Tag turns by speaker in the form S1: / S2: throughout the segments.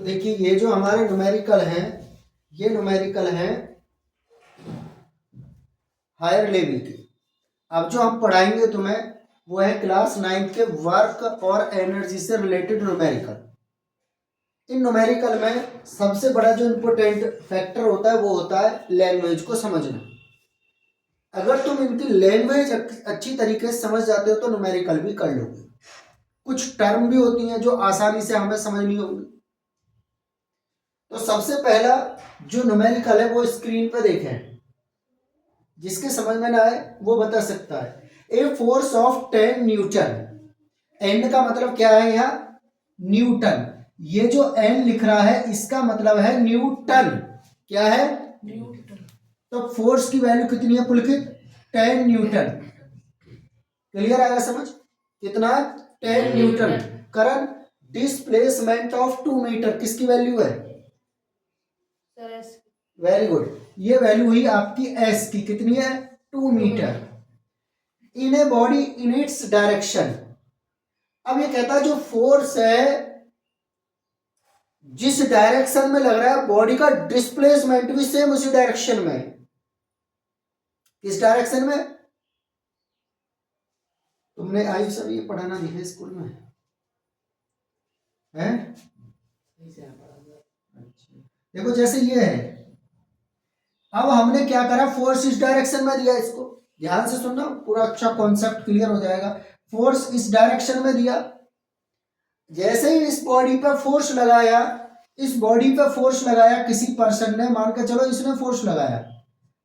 S1: देखिए ये जो हमारे न्यूमेरिकल हैं, ये न्यूमेरिकल हैं हायर लेवल के। अब जो हम पढ़ाएंगे तुम्हें वो है क्लास 9 के वर्क और एनर्जी से रिलेटेड न्यूमेरिकल। इन न्यूमेरिकल में सबसे बड़ा जो इम्पोर्टेंट फैक्टर होता है वो होता है लैंग्वेज को समझना। अगर तुम इनकी लैंग्वेज अच्छी तरीके से समझ जाते हो तो न्यूमेरिकल भी कर लोगे। कुछ टर्म भी होती हैं जो आसानी से हमें समझ नहीं होगी। तो सबसे पहला जो न्यूमेरिकल है वो स्क्रीन पर देखें, जिसके समझ में ना आए वो बता सकता है। A force of 10 newton. N का मतलब क्या है यहाँ? न्यूटन। ये जो एन लिख रहा है इसका मतलब है न्यूटन। क्या है? न्यूटन। तो फोर्स की वैल्यू कितनी है पुलकित? 10 न्यूटन। क्लियर आया समझ? कितना? 10 newton. Current displacement of 2 metre किसकी वैल्यू है? Very good. ये वैल्यू हुई आपकी एस की। कितनी है? 2 metre. In a body in its direction. अब ये कहता है जो फोर्स है जिस डायरेक्शन में लग रहा है बॉडी का डिस्प्लेसमेंट भी सेम उसी डायरेक्शन में। किस डायरेक्शन में? तुमने आई सब ये पढ़ाना नहीं है स्कूल में है? अच्छा देखो जैसे ये है, अब हमने क्या करा, फोर्स इस डायरेक्शन में दिया। इसको ध्यान से सुनना, पूरा अच्छा कॉन्सेप्ट क्लियर हो जाएगा। फोर्स इस डायरेक्शन में दिया, जैसे ही इस बॉडी पर फोर्स लगाया, इस बॉडी पर फोर्स लगाया किसी पर्सन ने, मान के चलो इसने फोर्स लगाया।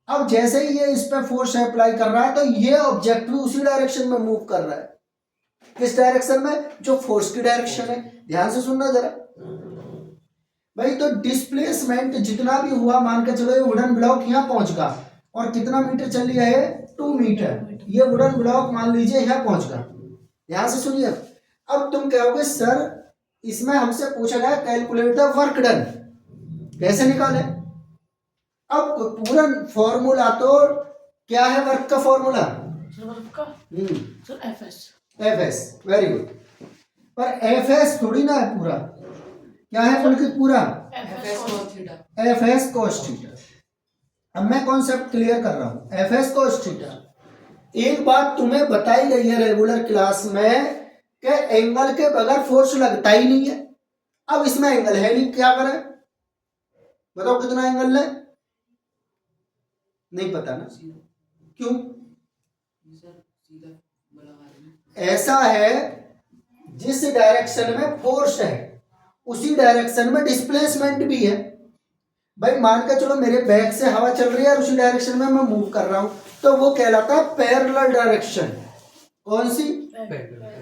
S1: अब जैसे ही ये इस पर फोर्स अप्लाई कर रहा है तो ये ऑब्जेक्ट भी उसी डायरेक्शन में मूव कर रहा है। किस डायरेक्शन में? जो फोर्स की डायरेक्शन है। ध्यान से सुनना जरा भाई। तो डिस्प्लेसमेंट जितना भी हुआ, मान के चलो ये वुडन ब्लॉक यहाँ पहुंच गया और कितना मीटर चल लिया है? 2 मीटर। ये वुडन ब्लॉक मान लीजिए यहाँ पहुंच गया। ध्यान से सुनिए। अब तुम कहोगे सर इसमें हमसे पूछा गया कैलकुलेट द वर्क डन, कैसे निकाले? अब पूरा फॉर्मूला तो क्या है वर्क का फॉर्मूला? एफएस। Very good. पर एफएस थोड़ी ना है पूरा। क्या है बल्कि पूरा? FS cos theta. अब मैं कॉन्सेप्ट क्लियर कर रहा हूं। एफएस cos थीटा एक बात तुम्हें बताई गई है रेगुलर क्लास में कि एंगल के बगैर फोर्स लगता ही नहीं है। अब इसमें एंगल है नहीं, क्या करें? बताओ कितना एंगल है? नहीं पता ना? क्यों? ऐसा है जिस डायरेक्शन में फोर्स है उसी डायरेक्शन में डिस्प्लेसमेंट भी है। भाई मान के चलो मेरे बैक से हवा चल रही है और उसी डायरेक्शन में मैं मूव कर रहा हूं, तो वो कहलाता है पैरेलल डायरेक्शन। कौन सी?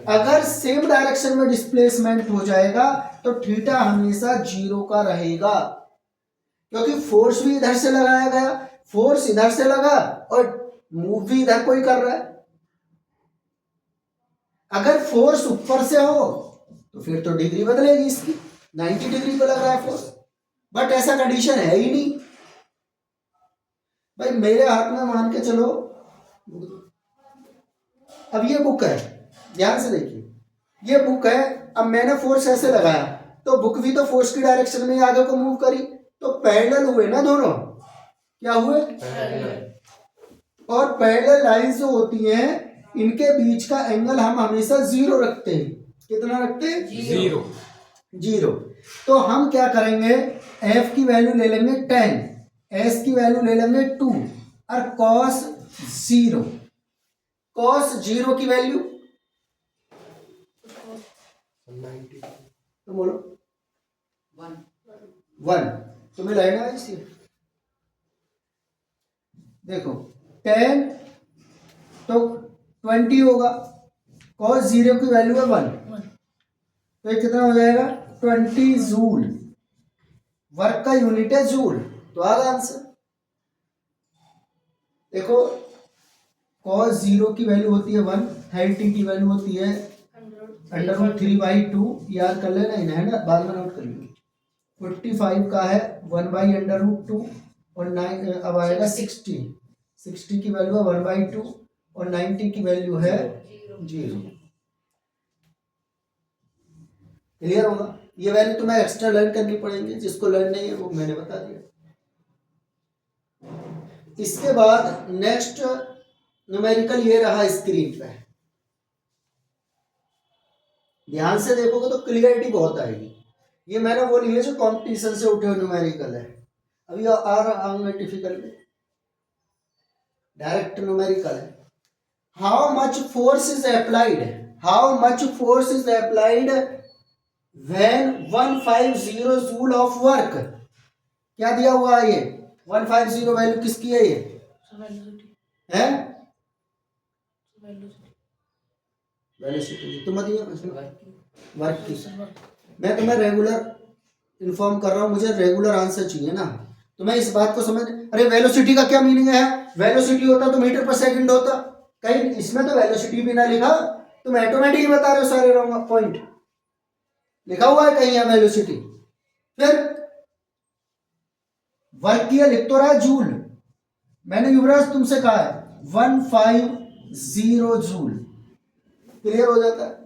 S1: अगर सेम डायरेक्शन में डिस्प्लेसमेंट हो जाएगा तो थीटा हमेशा 0 का रहेगा, क्योंकि फोर्स भी इधर से लगाया गया, फोर्स इधर से लगा और मूव भी इधर कोई कर रहा है। अगर फोर्स ऊपर से हो तो फिर तो डिग्री बदलेगी इसकी, 90 डिग्री पे लग रहा है फोर्स। बट ऐसा कंडीशन है ही नहीं। भाई मेरे हाथ में मान के चलो, अब ये बुक है, ध्यान से देखिए ये बुक है। अब मैंने फोर्स ऐसे लगाया तो बुक भी तो फोर्स की डायरेक्शन में आगे को मूव करी, तो पैरेलल हुए ना दोनों। क्या हुए? और पैरेलल लाइंस जो होती हैं इनके बीच का एंगल हम हमेशा 0 रखते हैं। कितना रखते हैं? 0। तो हम क्या करेंगे, एफ की वैल्यू ले लेंगे 10, एस की वैल्यू ले लेंगे 2 और कॉस 0। कॉस 0 की वैल्यू तो बोलो 1। तुम्हें लाइन है इसलिए देखो 10 तो 20 होगा, cos 0 की वैल्यू है 1, तो ये कितना हो जाएगा? 20 जूल। वर्क का यूनिट है जूल, तो आ गया आंसर। देखो cos 0 की वैल्यू होती है 1, sin t की वैल्यू होती है √3/2। याद कर लेना इन्हें, है ना, बाद में नोट कर लेंगे। 45 का है 1/√2 और 9 अब आएगा 60 की वैल्यू है 1/2 और 90 की वैल्यू है 0। क्लियर होगा। ये वैल्यू तुम्हें एक्स्ट्रा लर्न करनी पड़ेंगी, जिसको लर्न नहीं है वो मैंने बता दिया। इसके बाद नेक्स्ट न्यूमेरिकल ये रहा स्क्रीन पे, ध्यान से देखोगे तो क्लियरिटी बहुत आएगी। ये मैंने वो लिए जो कंपटीशन से उठे हुए न्यूमेरिकल है, अभी आ रहा डिफिकल्ट डायरेक्ट न्यूमेरिकल है। How much force is applied, how much force is applied when 150 joule of work, क्या दिया हुआ है ये 150 वैल्यू किसकी है, ये है वेलोसिटी, तुम दिया वर्क की। मैं तुम्हें रेगुलर इन्फॉर्म कर रहा हूँ, मुझे रेगुलर आंसर चाहिए ना। तो मैं इस बात को समझ, अरे वेलोसिटी का क्या मीनिंग है, वेलोसिटी होता तो मीटर पर सेकंड होता, कहीं इसमें तो वेलोसिटी भी ना लिखा, तुम ऑटोमेटिक ही बता रहे हो सारे पॉइंट, लिखा हुआ है कहीं है वेलोसिटी। फिर वर्क किया लिख तो रहा है जूल, मैंने युवराज तुमसे कहा है 150 जूल, क्लियर हो जाता है।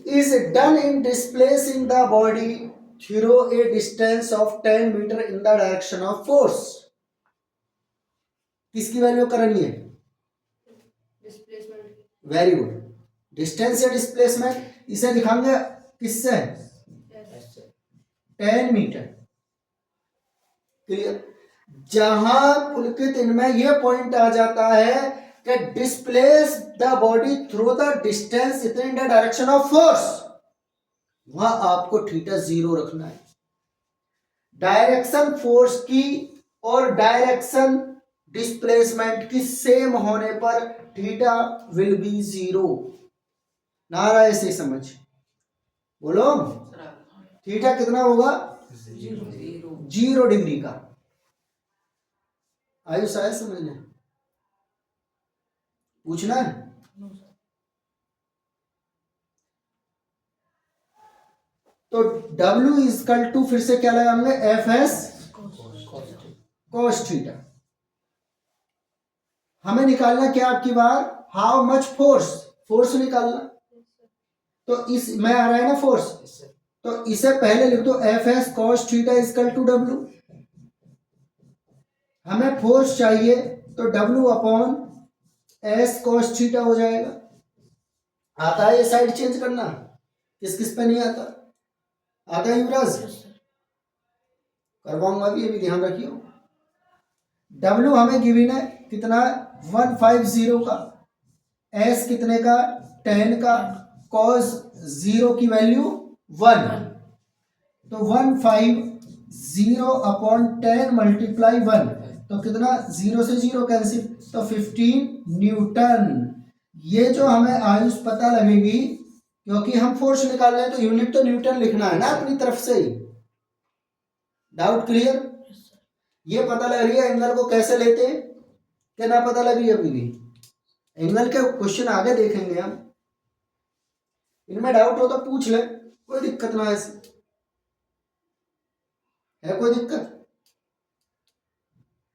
S1: is done in displacing the body through a distance of 10 meter in the direction of force, किसकी वैल्यू करनी है, डिस्प्लेसमेंट, वेरी गुड, डिस्टेंस या डिस्प्लेसमेंट, इसे दिखाएंगे किससे 10 मीटर, क्लियर। जहां पुलकित इनमें यह पॉइंट आ जाता है कि displace the body through the distance इतने in the direction of force, वहां आपको थीटा 0 रखना है। डायरेक्शन फोर्स की और डायरेक्शन डिस्प्लेसमेंट की सेम होने पर थीटा विल बी 0, नारा ऐसे समझ, बोलो थीटा कितना होगा 0 डिग्री का, आयु शायद समझने पूछना है। तो W इजकल टू फिर से क्या लगाएंगे एफ एस कोस थीटा। हमें निकालना क्या आपकी बार, हाउ मच फोर्स, फोर्स निकालना, तो इस में आ रहा है ना फोर्स, तो इसे पहले लिख दो F S cos theta equal to W। हमें फोर्स चाहिए तो W upon S cos theta हो जाएगा। आता है ये साइड चेंज करना, किस किस पे नहीं आता, आता है युवराज, करवाऊंगा भी ध्यान रखियो। W हमें गिवन है कितना 150 का, S कितने का 10 का, cos 0 की वैल्यू 1, तो 150 अपॉन 10 मल्टीप्लाई 1, तो कितना 0 से 0 कैंसिल, तो 15 न्यूटन। ये जो हमें आयुष पता लगेगी, क्योंकि हम फोर्स निकाल रहे हैं तो यूनिट तो न्यूटन लिखना है ना अपनी तरफ से ही। डाउट क्लियर, ये पता लग रही है एंगल को कैसे लेते हैं, क्या ना पता लगी अभी भी, एंगल के क्वेश्चन आगे देखेंगे हम, इनमें डाउट हो तो पूछ ले, कोई दिक्कत ना है कोई दिक्कत।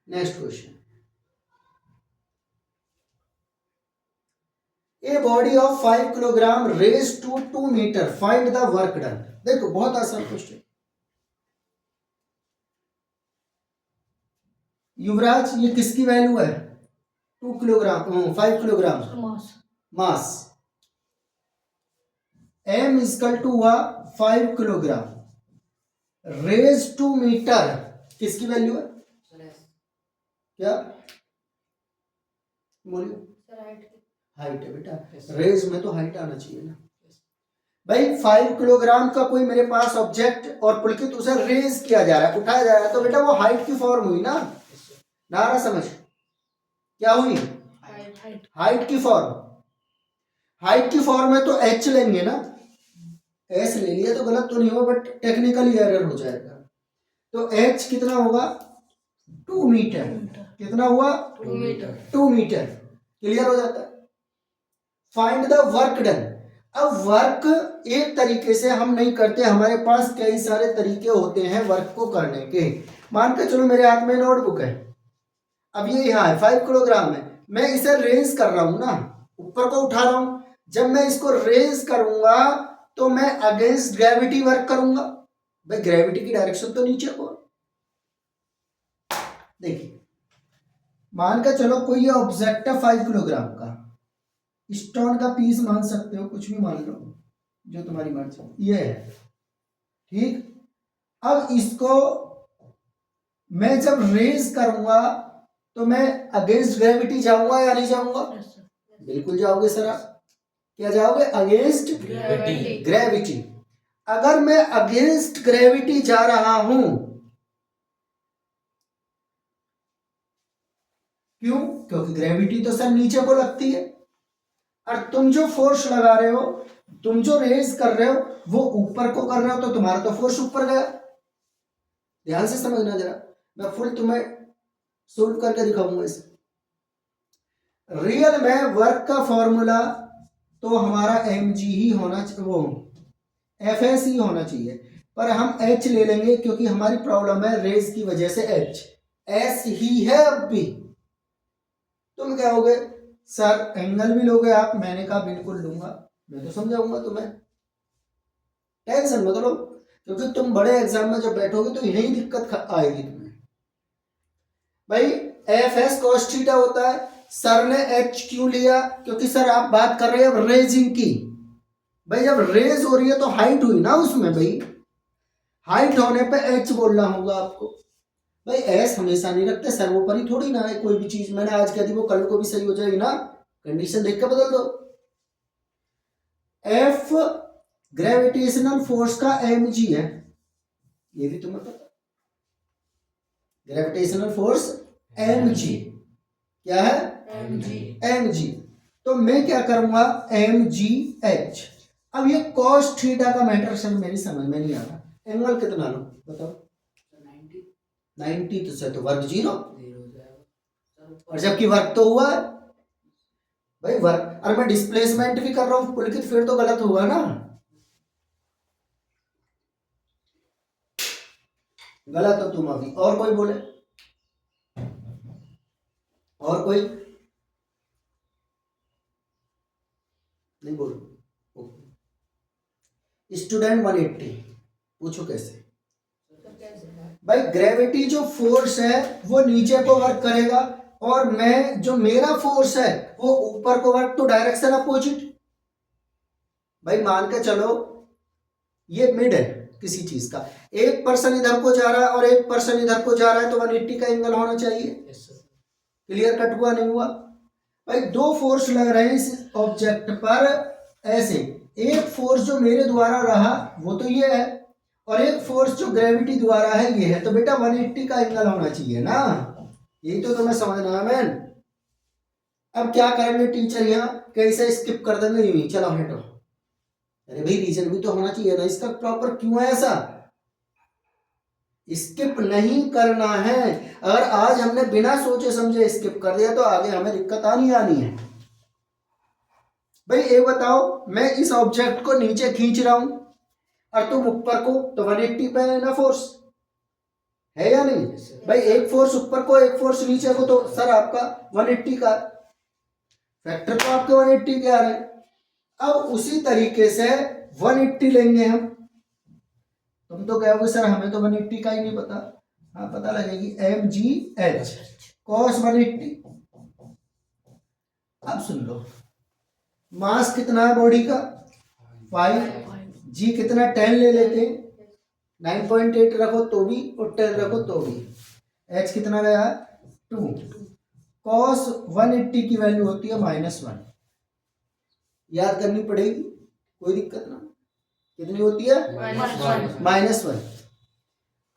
S1: Next question, a body of 5 kilogram raise to 2 metre, find the work done. देखो बहुत आसान क्वेश्चन, युवराज ये किसकी वैल्यू है 2 kilogram 5 kilogram mass, m equal to हुआ 5 किलोग्राम, रेज टू मीटर किसकी वैल्यू है, क्या बोलिए, हाइट है बेटा, रेज में तो हाइट आना चाहिए ना भाई। 5 किलोग्राम का कोई मेरे पास ऑब्जेक्ट और पुलकित उसे रेज किया जा रहा है, उठाया जा रहा है, तो बेटा वो हाइट की फॉर्म हुई ना, नारा समझ क्या हुई, हाइट की फॉर्म, हाइट की फॉर्म है तो एच लेंगे ना, एस ले लिया तो गलत तो नहीं होगा बट टेक्निकली एरर हो जाएगा। तो एच कितना होगा 2 मीटर, कितना हुआ 2 मीटर, क्लियर हो जाता है। फाइंड द वर्क डन, अब वर्क एक तरीके से हम नहीं करते, हमारे पास कई सारे तरीके होते हैं वर्क को करने के। मान के चलो मेरे हाथ में नोटबुक है, अब ये यहाँ है 5 किलोग्राम है, मैं इसे रेज कर रहा हूं ना, ऊपर को उठा रहा हूं, जब मैं इसको रेज करूंगा तो मैं अगेंस्ट ग्रेविटी वर्क करूंगा। भाई ग्रेविटी की डायरेक्शन तो नीचे को। देखिए मान के चलो कोई ये ऑब्जेक्ट है 5 किलोग्राम का, स्टोन का पीस मान सकते हो, कुछ भी मान लो जो तुम्हारी मर्जी, ये है ठीक। अब इसको मैं जब रेज करूंगा तो मैं अगेंस्ट ग्रेविटी जाऊंगा या नहीं जाऊंगा? बिल्कुल जाओगे सर। आप क्या जाओगे? Against gravity. अगर मैं अगेंस्ट ग्रेविटी जा रहा हूं, क्यों? क्योंकि ग्रेविटी तो सर नीचे को लगती है, और तुम जो फोर्स लगा रहे हो, तुम जो रेज कर रहे हो वो ऊपर को कर रहे हो, तो तुम्हारा तो फोर्स ऊपर गया। ध्यान से समझना जरा, मैं फुल तुम्हें सोल्व करके दिखाऊंगा इसे। रियल में वर्क का फॉर्मूला तो हमारा mg ही होना चाहिए, वो fs ही होना चाहिए, पर हम h ले लेंगे क्योंकि हमारी प्रॉब्लम है रेज की वजह से h, s ही है अब भी। तुम कहोगे सर एंगल भी लोगे आप? मैंने कहा बिल्कुल लूंगा, मैं तो समझाऊंगा तुम्हें, टेंशन मत लो, क्योंकि तुम बड़े एग्जाम में जब बैठोगे तो यही दिक्कत आएगी तुम्हें। भाई एफ एस कॉस थीटा होता है, सर ने एच क्यों लिया? क्योंकि सर आप बात कर रहे हैं रेजिंग की। भाई जब रेज हो रही है तो हाइट हुई ना उसमें, भाई हाइट होने पे एच बोलना होगा आपको। भाई एस हमेशा नहीं रखते, सर्वोपरि थोड़ी ना है कोई भी चीज। मैंने आज कह दी वो कल को भी सही हो जाएगी ना, कंडीशन देख के बदल दो। एफ ग्रेविटेशनल फोर्स का mg है, ये भी तुम्हें पता। ग्रेविटेशनल फोर्स mg क्या है? mg। तो मैं क्या करूंगा? mgh। अब ये cos थीटा का मैटर सर मेरी समझ में नहीं आ रहा, एंगल कितना लो बताओ? 90 तो सर तो वर्ग 0, और जबकि वर्क तो हुआ है। भाई वर्क, और मैं डिस्प्लेसमेंट भी कर रहा हूं पुलकित, फिर तो गलत होगा ना, गलत हो तुम अभी। और कोई बोले? और कोई नहीं बोलो? स्टूडेंट 180 पूछो कैसे? भाई ग्रेविटी जो फोर्स है वो नीचे को वर्क करेगा, और मैं जो मेरा फोर्स है वो ऊपर को वर्क, तो डायरेक्शन अपोजिट। भाई मान के चलो ये मिड है किसी चीज का, एक पर्सन इधर को जा रहा है और एक पर्सन इधर को जा रहा है, तो 180 का एंगल होना चाहिए। क्लियर कट हुआ नहीं हुआ? भाई दो फोर्स लग रहे हैं इस ऑब्जेक्ट पर ऐसे, एक फोर्स जो मेरे द्वारा रहा वो तो ये है, और एक फोर्स जो ग्रेविटी द्वारा है ये है, तो बेटा 180 का एंगल होना चाहिए ना, यही तो तुम्हें समझना है मैन। अब क्या करेंगे टीचर, यहाँ कैसे स्किप कर देंगे? यूं ही चलो हटो। अरे भाई रीजन भी तो होना चाहिए ना इसका प्रॉपर, क्यों है ऐसा? स्किप नहीं करना है। अगर आज हमने बिना सोचे समझे स्किप कर दिया तो आगे हमें दिक्कत आनी है। भाई ये बताओ, मैं इस ऑब्जेक्ट को नीचे खींच रहा हूं और तुम ऊपर को, तो 180 पे है ना फोर्स, है या नहीं? भाई एक फोर्स ऊपर को एक फोर्स नीचे को, तो सर आपका 180 का फैक्टर तो आपके 180 के आ रहे हैं। अब उसी तरीके से 180 लेंगे हम। तुम तो कहोगे सर हमें तो 180 का ही नहीं पता। हाँ पता लगेगी, mgh cos 180। अब सुन लो, मास कितना है बॉडी का? 5, जी कितना? 10 ले लेते, 9.8 रखो तो भी और 10 रखो तो भी, h कितना गया? 2। cos 180 की वैल्यू होती है -1, याद करनी पड़ेगी, कोई दिक्कत ना। कितनी होती है? -1।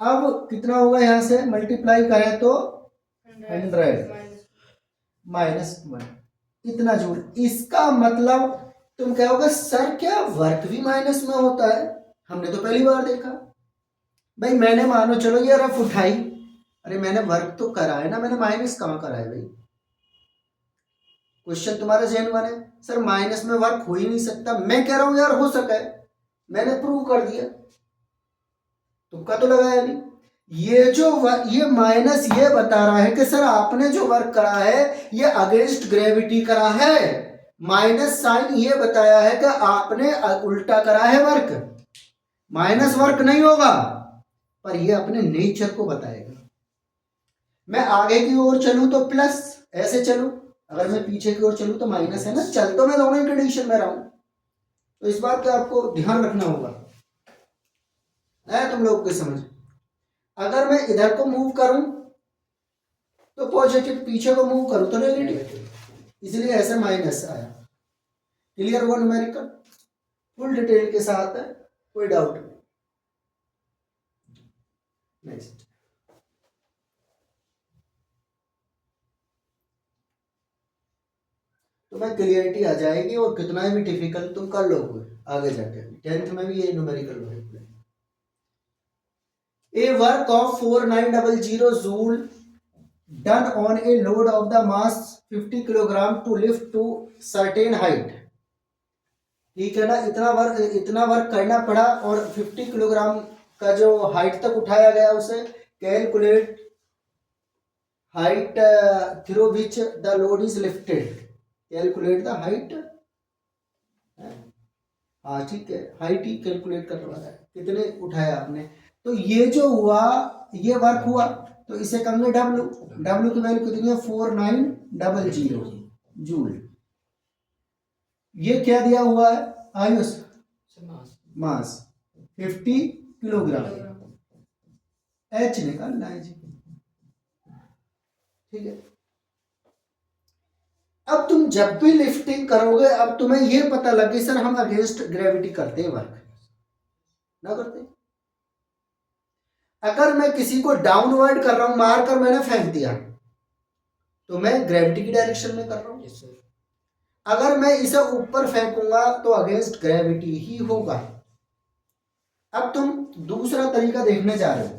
S1: अब कितना होगा, यहां से मल्टीप्लाई करें तो 100 -1, इतना जूल। इसका मतलब तुम कहोगे सर क्या वर्क भी माइनस में होता है? हमने तो पहली बार देखा। भाई मैंने मानो चलो ये रफ उठाई, अरे मैंने वर्क तो करा है ना, मैंने माइनस कहाँ करा है? भाई क्वेश्चन तुम्हारा जेन्युइन है, सर माइनस में वर्क हो ही नहीं सकता। मैं कह रहा हूं यार हो सका है, मैंने प्रूव कर दिया, तुमका तो लगाया नहीं। ये जो ये माइनस ये बता रहा है कि सर आपने जो वर्क करा है ये अगेंस्ट ग्रेविटी करा है, माइनस साइन ये बताया है कि आपने उल्टा करा है वर्क, माइनस वर्क नहीं होगा, पर ये अपने नेचर को बताएगा। मैं आगे की ओर चलूं तो प्लस, ऐसे चलूं, अगर मैं पीछे की ओर चलूं तो माइनस है ना, चल तो मैं दोनों ही कंडीशन में रहा हूं। तो इस बात का आपको ध्यान रखना होगा, है तुम लोग की समझ। अगर मैं इधर को मूव करूं तो पॉजिटिव, पीछे को मूव करूं तो नेगेटिव, इसलिए ऐसे माइनस आया। क्लियर हुआ न्यूमेरिकल? फुल डिटेल के साथ है, कोई डाउट नहीं। नेक्स्ट, तो मैं क्लियरिटी आ जाएगी और कितना भी डिफिकल्ट तुम कर लोगे आगे जाके। 10th में भी ये न्यूमेरिकल होगा। A work of 4900 joule done on a load of the mass 50 kilogram to lift to certain height। ठीक है ना, इतना वर्क करना पड़ा और 50 किलोग्राम का जो हाइट तक उठाया गया उसे calculate height through which the load is lifted, calculate the height. हाँ ठीक है, हाइट ही कैलकुलेट करने वाला है, कितने उठाया आपने। तो ये जो हुआ, ये वर्क हुआ, तो इसे कहेंगे डब्ल्यू। डब्ल्यू की वैल्यू कितनी है? 4900 जूल। ये क्या दिया हुआ है? आयुष, मास 50 किलोग्राम, एच निकालना है जी। ठीक है, अब तुम जब भी लिफ्टिंग करोगे, अब तुम्हें ये पता लगे सर हम अगेंस्ट ग्रेविटी करते हैं वर्क, ना करते। अगर मैं किसी को डाउनवर्ड कर रहा हूं, मार कर मैंने फेंक दिया, तो मैं ग्रेविटी की डायरेक्शन में कर रहा हूं। अगर मैं इसे ऊपर फेंकूंगा तो अगेंस्ट ग्रेविटी ही होगा। अब तुम दूसरा तरीका देखने जा रहे हो,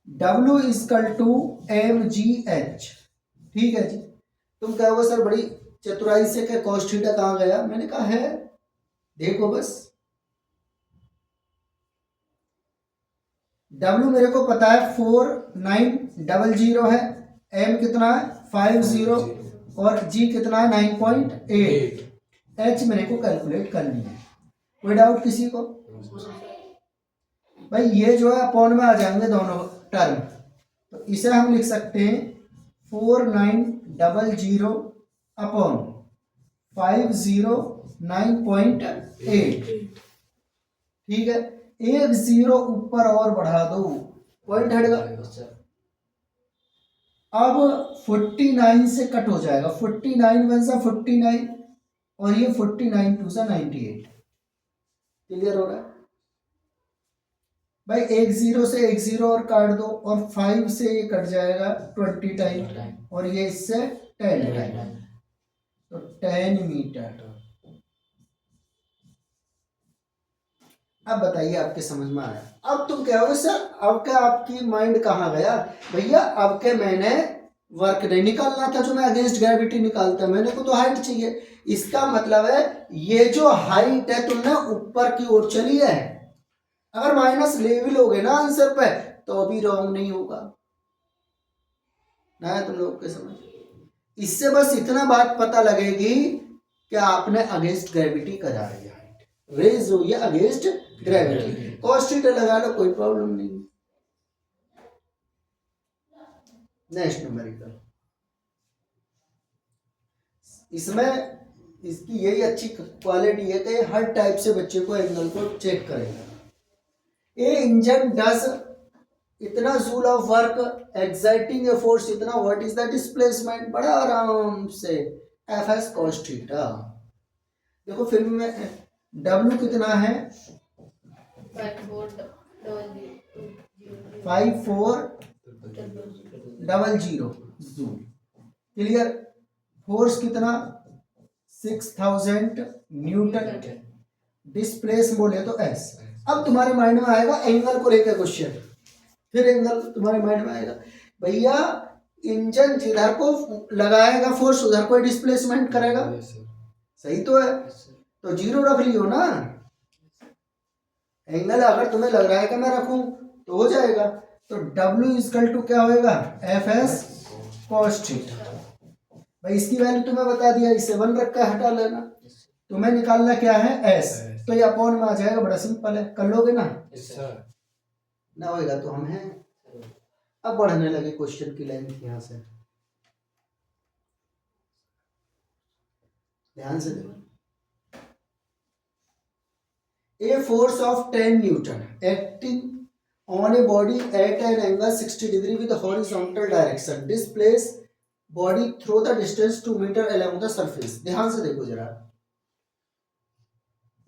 S1: W इजकल टू mgh। ठीक है जी, तुम कहोगे सर बड़ी चतुराई से क्या cos थीटा कहाँ गया? मैंने कहा है, देखो बस, W मेरे को पता है 4900 है, M कितना है 50 और G कितना है 9.8, H मेरे को कैलकुलेट करनी है। कोई डाउट किसी को? भाई ये जो है अपॉन में आ जाएंगे दोनों टर्म, तो इसे हम लिख सकते हैं 4900 अपॉन 509.8। ठीक है, एक जीरो ऊपर और बढ़ा दो, पॉइंट हटेगा। अब 49 से कट हो जाएगा, 49 वन सा 49 और ये 49 टू सा 98। क्लियर हो रहा है भाई? एक जीरो से एक जीरो और काट दो, और 5 से ये कट जाएगा 20 टाइम, और ये इससे 10 टाइम, तो 10 मीटर। अब बताइए आपके समझ में आया? अब तुम कहोगे सर अब क्या आपकी माइंड कहाँ गया? भैया अब के मैंने वर्क नहीं निकालना था जो मैं अगेंस्ट ग्रेविटी निकालता, मैंने को तो हाइट चाहिए। इसका मतलब है ये जो हाइट है तुमने ऊपर की ओर चली है। अगर माइनस ले भी लोगे ना आंसर पे तो अभी रॉन्ग नहीं होगा ना, तुम लोग के समझ। इससे बस इतना बात पता लगेगी कि आपने अगेंस्ट ग्रेविटी करा है, रेज हुई है अगेंस्ट ग्रेविटी। cos थीटा लगा लो, कोई प्रॉब्लम नहीं। नेक्स्ट न्यूमेरिकल, इसमें इसकी यही अच्छी क्वालिटी है कि हर टाइप से बच्चे को एंगल को चेक करेगा। ए इंजन डज इतना joule of work exciting a force इतना, व्हाट इज द डिस्प्लेसमेंट? बड़ा आराम से एफ एस cos थीटा। देखो फिल्म में W कितना है? 5400 जूल। क्लियर? फोर्स कितना? 6000 न्यूटन। डिस्प्लेस बोले तो S। अब तुम्हारे माइंड में आएगा एंगल को लेकर क्वेश्चन, फिर एंगल तुम्हारे माइंड में आएगा। भैया इंजन जिधर को लगाएगा फोर्स उधर को डिस्प्लेसमेंट करेगा, सही तो है? तो जीरो रख लियो ना। एंगल अगर तुम्हें लग रहा है कि मैं रखूं तो हो जाएगा। तो W इजकल टू क्या होएगा? F S cos theta. भाई इसकी वैल्यू तुम्हें बता दिया, इसे 1 रख कर हटा लेना। तुम्हें निकालना क्या है, एस, तो ये अपॉन में आ जाएगा, बड़ा सिंपल है, कर लोगे ना? ना होएगा तो हम हैं। अब बढ़ने लगे क्वेश्चन की लाइन यहाँ से, ध्यान से देखो। A force of 10 Newton acting on a body at an angle 60 degree with horizontal direction displace body through the distance 2 meter along the surface। ध्यान से देखो जरा,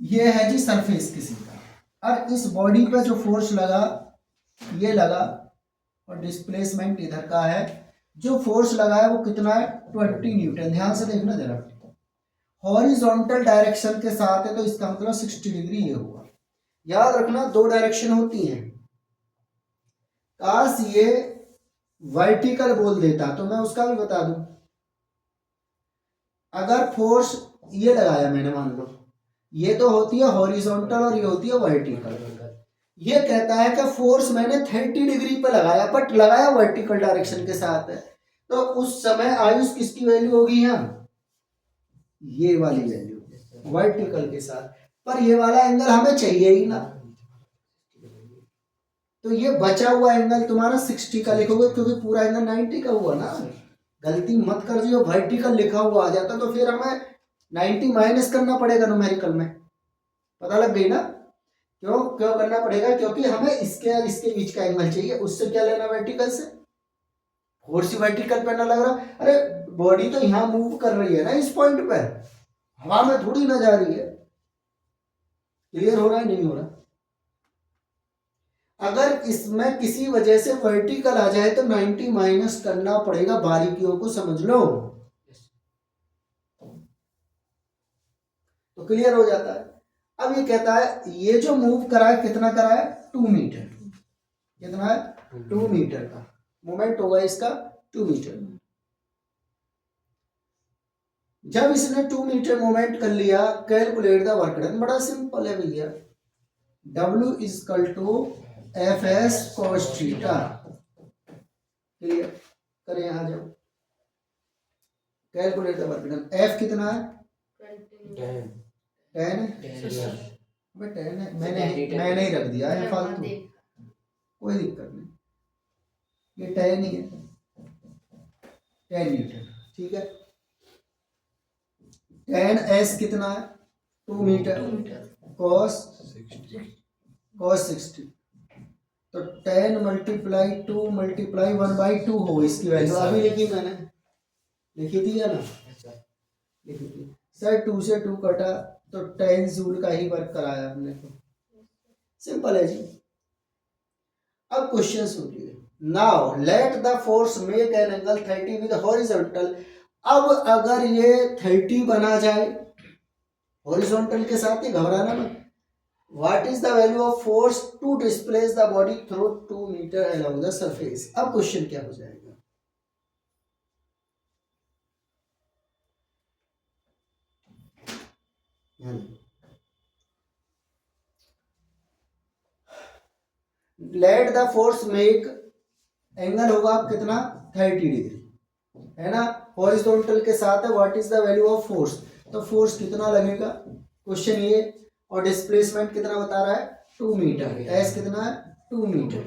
S1: ये है जी सरफेस किसी का, और इस बॉडी पे जो फोर्स लगा ये लगा, और डिस्प्लेसमेंट इधर का है, जो फोर्स लगा है वो कितना है, 20 न्यूटन। ध्यान से देखना जरा, हॉरिजॉन्टल डायरेक्शन के साथ है तो इसका मतलब 60 डिग्री ये हुआ। याद रखना 2 डायरेक्शन होती हैं, काश ये वर्टिकल बोल देता तो मैं उसका भी बता दूं। अगर फोर्स ये लगाया मैंने, मान लो ये तो होती है हॉरिजॉन्टल और ये होती है वर्टिकल, ये कहता है कि फोर्स मैंने 30 डिग्री पे लगाया बट लगाया वर्टिकल डायरेक्शन के साथ है, तो उस समय आयुष किसकी वैल्यू होगी, यहाँ ये वाली वैल्यू वर्टिकल के साथ, पर ये वाला एंगल हमें चाहिए ही ना, तो ये बचा हुआ एंगल तुम्हारा 60 का लिखोगे, क्योंकि पूरा एंगल 90 का हुआ ना। गलती मत कर दियो, वर्टिकल लिखा हुआ आ जाता तो फिर हमें 90 माइनस करना पड़ेगा न्यूमेरिकल में, पता लग गई ना? क्यों क्यों करना पड़ेगा, क्योंकि हमें इसके और इसके बीच का एंगल चाहिए, उससे क्या लेना वर्टिकल से, फोर्स वर्टिकल पे ना लग रहा। अरे बॉडी तो यहाँ मूव कर रही है ना, इस पॉइंट पे, हवा में थोड़ी ना जा रही है। क्लियर हो रहा है, नहीं हो रहा? अगर इसमें किसी वजह से वर्टिकल आ जाए तो 90 माइनस करना पड़ेगा, बारीकियों को समझ लो तो क्लियर हो जाता है। अब ये कहता है ये जो मूव करा है कितना करा है, 2 मीटर, कितना है, 2 मीटर का मोमेंट होगा इसका, 2 मीटर। जब इसने 2 मीटर मोमेंट कर लिया, कैलकुलेट द वर्क डन, बड़ा सिंपल है भैया, W equal to F S cos theta. Clear करें, यहां जाओ, calculate the work done, F कितना है, 10 है, मैंने ही रख दिया है फालतू, कोई दिक्कत नहीं, ये 10 ही है, 10 न्यूटन, ठीक है। 10 एस कितना है, 2 मीटर, कॉस 60, तो 10 मल्टीप्लाई 2 मल्टीप्लाई 1/2 हो इसकी वैल्यू, अभी लिखी मैंने, लिखी थी ना, लिखी थी सर, 2 से 2 कटा तो 10 जूल का ही वर्क कराया हमने, तो सिंपल है जी। अब क्वेश्चन सुनिए, now let the force make an angle 30 with horizontal. अब अगर ये 30 बना जाए हॉरिजॉन्टल के साथ, ही घबराना मत, What is the value of force to displace the body through 2 meter along the surface? अब क्वेश्चन क्या हो जाएगा, let the force make, angle होगा आप कितना, 30 डिग्री है ना, हॉरिजॉन्टल के साथ है, what is the value of force, तो फोर्स कितना लगेगा, क्वेश्चन ये, और डिस्प्लेसमेंट कितना बता रहा है, 2 मीटर, एस कितना है, 2 मीटर।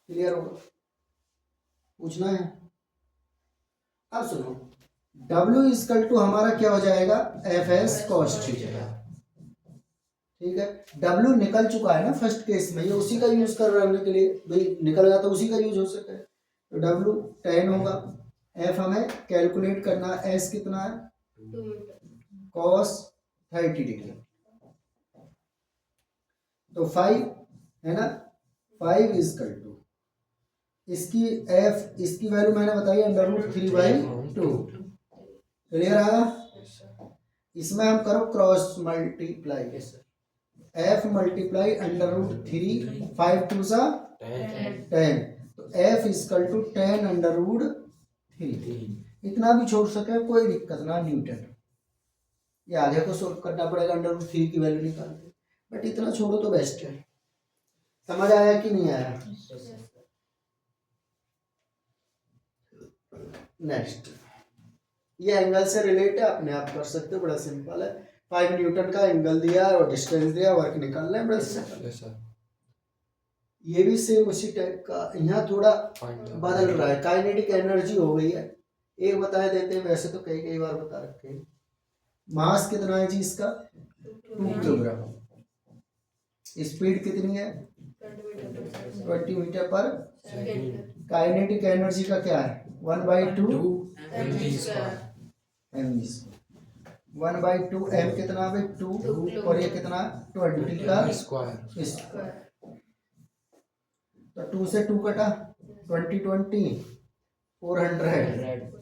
S1: क्लियर होगा, पूछना है? अब सुनो, W इजकल टू हमारा क्या हो जाएगा, एफ एस कॉस थीटा, ठीक है। W निकल चुका है ना फर्स्ट केस में, ये उसी का यूज कर रहे के लिए, भाई निकल गया तो उसी का यूज हो सकता है, तो W 10 होगा, F हमें कैलकुलेट करना, S कितना है, कॉस 30 डिग्री, तो 5 है ना, 5 इजकल टू इसकी F, इसकी वैल्यू मैंने बताई √3/2। क्लियर आया? इसमें हम करो क्रॉस मल्टीप्लाई, F मल्टीप्लाई √3, 5 2 सा 10, तो F इजकल टू 10 √3। इतना भी छोड़ सके कोई दिक्कत ना, न्यूटन, ये आगे को सोल्व करना पड़ेगा, √3 की वैल्यू निकाल के, बट इतना छोड़ो तो बेस्ट है। समझ आया कि नहीं आया? नेक्स्ट, ये एंगल से रिलेट है, अपने आप कर सकते हो, बड़ा सिंपल है। 5 न्यूटन का एंगल दिया है और डिस्टेंस दिया, वर्क निकालना है, बड़ा सिंपल है। ये भी सेम उसी टाइप का, यहाँ थोड़ा बदल रहा है, काइनेटिक एनर्जी हो गई है। एक बता देते हैं, वैसे तो कई कई बार बता रखे हैं। मास कितना है जी इसका? 2 किलोग्राम। स्पीड कितनी है? 20 मीटर पर सेकंड। काइनेटिक एनर्जी का क्या है? 1/2 mv। 1/2 m कितना है? 2 और ये कितना? 20 का स्क्वायर। तो 2 से 2 कटा, 20 400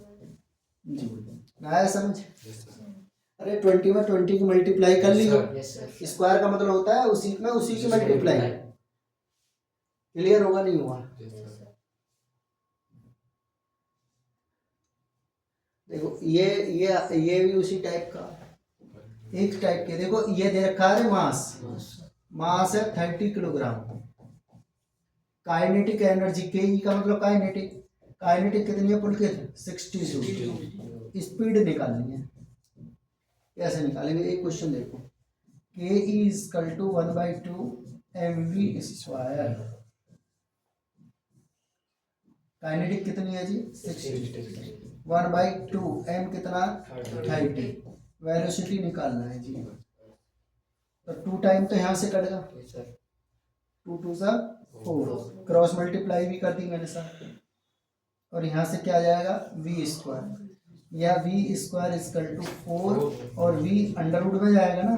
S1: जी। आया समझ? अरे 20 में 20 की मल्टीप्लाई कर ली, स्क्वायर का मतलब होता है उसी की मल्टीप्लाई। क्लियर होगा नहीं हुआ? देखो ये भी उसी टाइप का, एक टाइप के। देखो ये दे रखा है मास है 30 किलोग्राम। काइनेटिक एनर्जी के ई का मतलब काइनेटिक कितनी है? पुलकित 60 जूल। स्पीड निकालनी है, कैसे निकालेंगे? एक क्वेश्चन देखो, K E equal to 1/2 mv square. Kinetic कितनी है जी? 60। 1/2 m कितना? 30। वेलोसिटी निकालना है जी। तो 2 टाइम तो यहाँ से कटेगा, 2 2 सा 4, क्रॉस मल्टीप्लाई भी कर दी मैंने सर। और यहाँ से क्या आ जाएगा? v स्क्वायर, या v स्क्वायर इक्वल टू 4 और v अंडर रूट में जाएगा ना,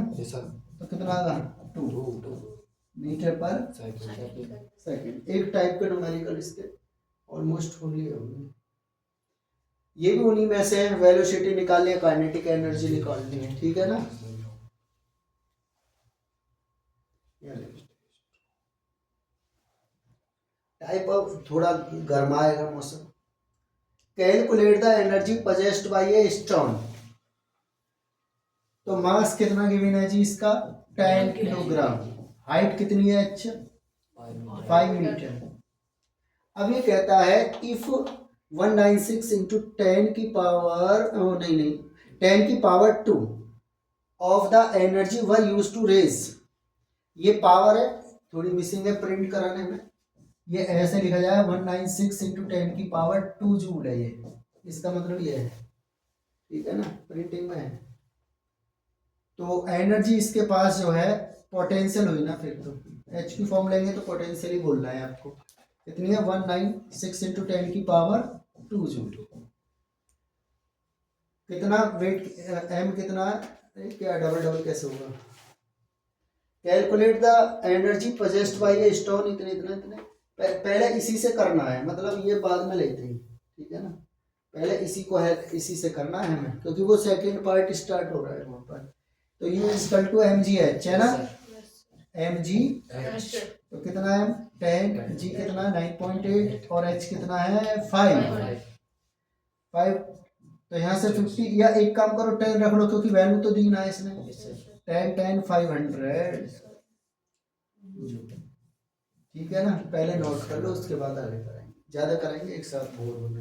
S1: तो कितना आएगा? 2 मीटर पर सेकंड। एक टाइप के न्यूमेरिकल इसके ऑलमोस्ट होली होंगे। ये भी उन्हीं में से है, वेलोसिटी निकालनी है, काइनेटिक एनर्जी निकालनी है, ठीक है ना। टाइप ऑफ थोड़ा गर्माएगा मौसम। Calculate the energy possessed bye a stone. तो मास कितना गिवन है जी इसका? 10 किलोग्राम। हाइट कितनी है? h 5 metre. अब ये कहता है इफ 196 इंटू 10 की पावर नहीं 10 की power 2 of the energy were use to raise. ये पावर है, थोड़ी मिसिंग है प्रिंट कराने में। ये ऐसे लिखा जाए 196 इंटू 10 की पावर 2 जूल है ये, इसका मतलब ये है, ठीक है ना, प्रिंटिंग में है। तो एनर्जी इसके पास जो है पोटेंशियल हुई ना, फिर तो एच की फॉर्म लेंगे तो पोटेंशियल ही बोलना है आपको। कितनी है? 196 इंटू 10 की पावर 2 जूल। कितना वेट एम कितना है? क्या डबल कैसे होगा? Calculate the energy possessed bye a stone इतने इतने इतने। पहले इसी से करना है, मतलब ये बाद में लेते हैं, ठीक है ना। पहले इसी को है, इसी से करना है हमें, क्योंकि वो सेकंड पार्ट स्टार्ट हो रहा है वहाँ पर। तो ये equal to M G H है ना, एम जी एच। तो कितना है? 10, जी कितना? 9.8 और एच कितना है? 5। तो यहाँ से 50, या एक काम करो 10 रख लो, क्योंकि वैल्यू तो दी ना है इसने। 10 10 500, ठीक है ना। पहले नोट कर लो, उसके बाद आगे करेंगे, ज्यादा करेंगे एक साथ बोर होने।